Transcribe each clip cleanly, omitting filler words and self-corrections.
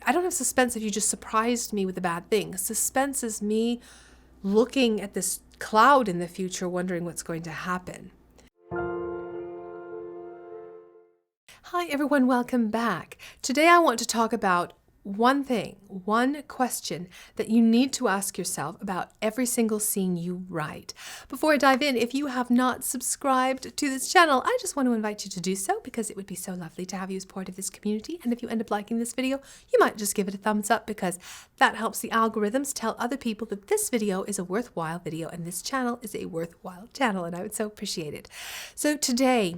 I don't have suspense if you just surprised me with a bad thing. Suspense is me looking at this cloud in the future, wondering what's going to happen. Hi everyone, welcome back. Today I want to talk about one question that you need to ask yourself about every single scene you write. Before I dive in, if you have not subscribed to this channel, I just want to invite you to do so because it would be so lovely to have you as part of this community. And if you end up liking this video, you might just give it a thumbs up because that helps the algorithms tell other people that this video is a worthwhile video and this channel is a worthwhile channel, and I would so appreciate it. So today,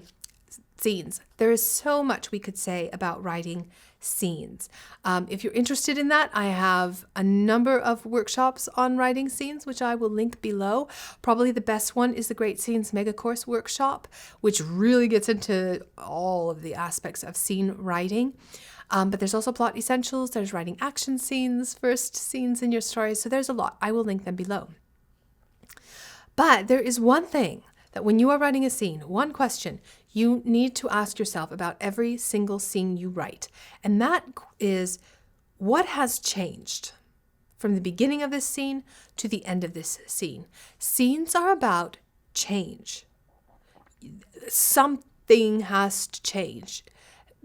scenes. There is so much we could say about writing scenes. If you're interested in that, I have a number of workshops on writing scenes, which I will link below. Probably the best one is the Great Scenes Mega Course workshop, which really gets into all of the aspects of scene writing. But there's also plot essentials, there's writing action scenes, first scenes in your story. So there's a lot. I will link them below. But there is one thing that when you are writing a scene, one question you need to ask yourself about every single scene you write. And that is, what has changed from the beginning of this scene to the end of this scene? Scenes are about change. Something has to change.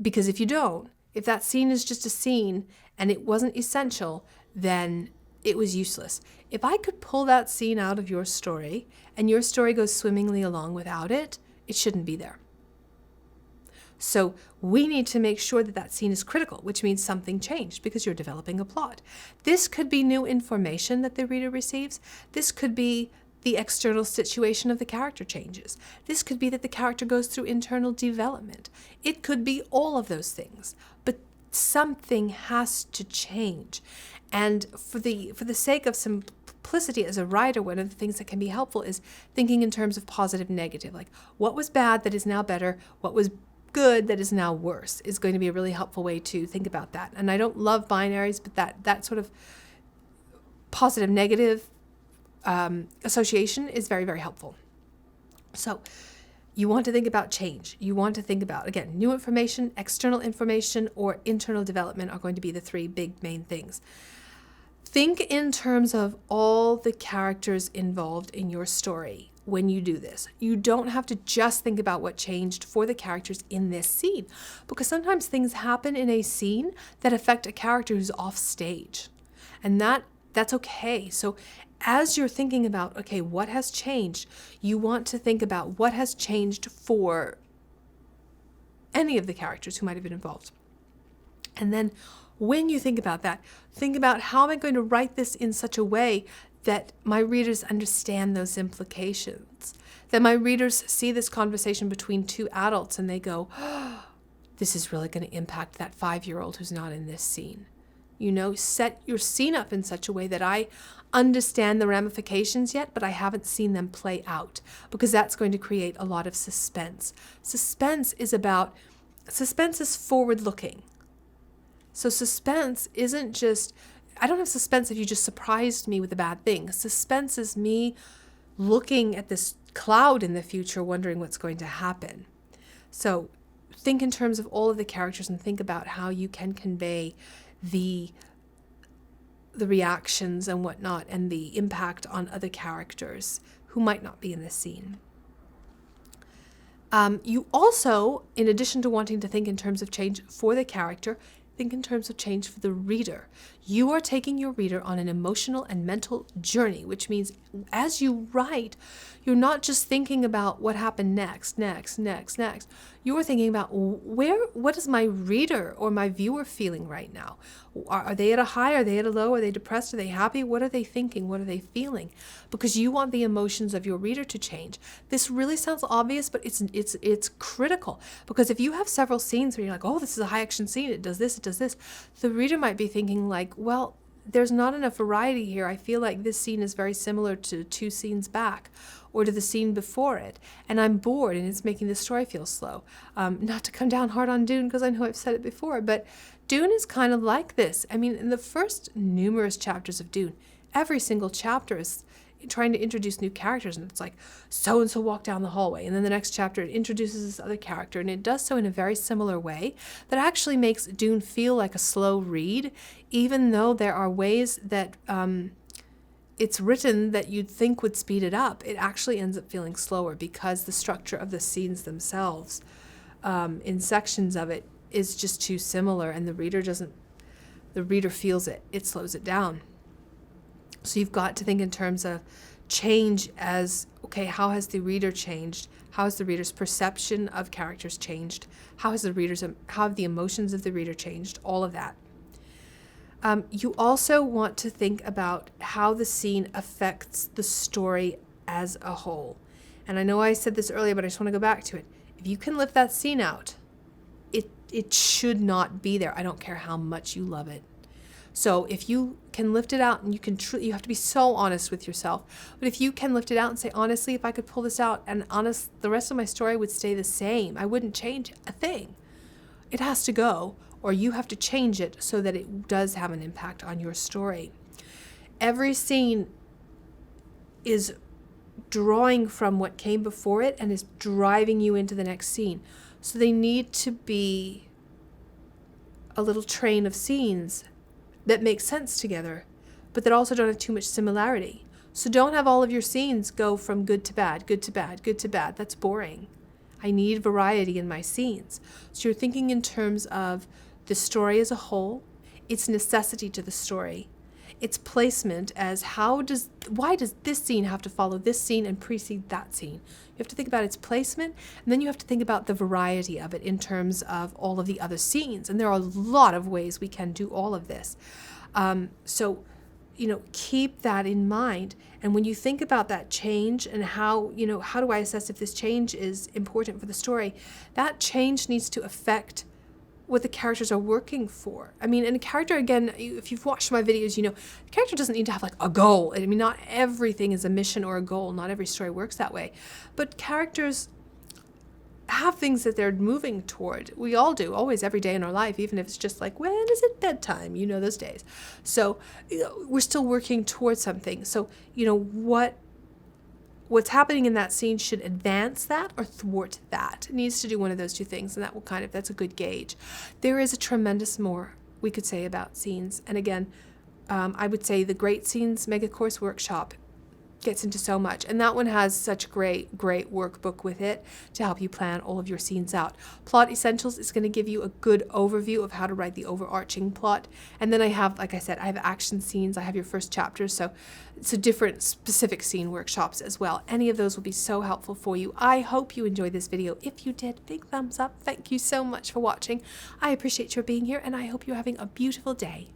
Because if that scene is just a scene and it wasn't essential, then it was useless. If I could pull that scene out of your story and your story goes swimmingly along without it, it shouldn't be there. So we need to make sure that that scene is critical, which means something changed because you're developing a plot. This could be new information that the reader receives. This could be the external situation of the character changes. This could be that the character goes through internal development. It could be all of those things, but something has to change. And for the sake of simplicity as a writer, one of the things that can be helpful is thinking in terms of positive, negative. Like, what was bad that is now better? What was good that is now worse is going to be a really helpful way to think about that. And I don't love binaries, but that sort of positive, negative association is very, very helpful. So you want to think about change. You want to think about, again, new information, external information, or internal development are going to be the three big main things. Think in terms of all the characters involved in your story when you do this. You don't have to just think about what changed for the characters in this scene, because sometimes things happen in a scene that affect a character who's off stage, and that's okay. So as you're thinking about, okay, what has changed, you want to think about what has changed for any of the characters who might have been involved. And then when you think about that, think about, how am I going to write this in such a way that my readers understand those implications, that my readers see this conversation between two adults and they go, oh, this is really going to impact that 5-year-old who's not in this scene. Set your scene up in such a way that I understand the ramifications yet, but I haven't seen them play out, because that's going to create a lot of suspense. Suspense is forward-looking. So suspense isn't just, I don't have suspense if you just surprised me with a bad thing. Suspense is me looking at this cloud in the future, wondering what's going to happen. So think in terms of all of the characters and think about how you can convey the reactions and whatnot and the impact on other characters who might not be in this scene. You also, in addition to wanting to think in terms of change for the character, think in terms of change for the reader. You are taking your reader on an emotional and mental journey, which means as you write, you're not just thinking about what happened next. You're thinking about what is my reader or my viewer feeling right now? Are they at a high? Are they at a low? Are they depressed? Are they happy? What are they thinking? What are they feeling? Because you want the emotions of your reader to change. This really sounds obvious, but it's critical, because if you have several scenes where you're like, oh, this is a high action scene, it does this, the reader might be thinking like, well, there's not enough variety here. I feel like this scene is very similar to 2 scenes back or to the scene before it, and I'm bored and it's making the story feel slow. Not to come down hard on Dune, because I know I've said it before, but Dune is kind of like this. I mean, in the first numerous chapters of Dune, every single chapter trying to introduce new characters, and it's like so and so walk down the hallway, and then the next chapter it introduces this other character, and it does so in a very similar way that actually makes Dune feel like a slow read, even though there are ways that it's written that you'd think would speed it up. It actually ends up feeling slower because the structure of the scenes themselves in sections of it is just too similar, and the reader feels it. It slows it down. So you've got to think in terms of change as, okay, how has the reader changed? How has the reader's perception of characters changed? How have the emotions of the reader changed? All of that. You also want to think about how the scene affects the story as a whole. And I know I said this earlier, but I just want to go back to it. If you can lift that scene out, it should not be there. I don't care how much you love it. So if you can lift it out, and you have to be so honest with yourself. But if you can lift it out and say, honestly, if I could pull this out, and the rest of my story would stay the same. I wouldn't change a thing. It has to go, or you have to change it so that it does have an impact on your story. Every scene is drawing from what came before it and is driving you into the next scene. So they need to be a little train of scenes that make sense together, but that also don't have too much similarity. So don't have all of your scenes go from good to bad, good to bad, good to bad. That's boring. I need variety in my scenes. So you're thinking in terms of the story as a whole, its necessity to the story, its placement as why does this scene have to follow this scene and precede that scene? You have to think about its placement, and then you have to think about the variety of it in terms of all of the other scenes. And there are a lot of ways we can do all of this. So keep that in mind. And when you think about that change and how do I assess if this change is important for the story, that change needs to affect what the characters are working for. I mean, and a character, again, if you've watched my videos, the character doesn't need to have like a goal. I mean, not everything is a mission or a goal. Not every story works that way. But characters have things that they're moving toward. We all do, always, every day in our life, even if it's just like, when is it bedtime? Those days. So we're still working towards something. So, what's happening in that scene should advance that or thwart that. It needs to do one of those two things, and that's a good gauge. There is a tremendous more we could say about scenes. And again, I would say the Great Scenes Mega Course Workshop gets into so much. And that one has such great workbook with it to help you plan all of your scenes out. Plot Essentials is going to give you a good overview of how to write the overarching plot. And then I have, like I said, I have action scenes. I have your first chapters. So it's a different specific scene workshops as well. Any of those will be so helpful for you. I hope you enjoyed this video. If you did, big thumbs up. Thank you so much for watching. I appreciate your being here, and I hope you're having a beautiful day.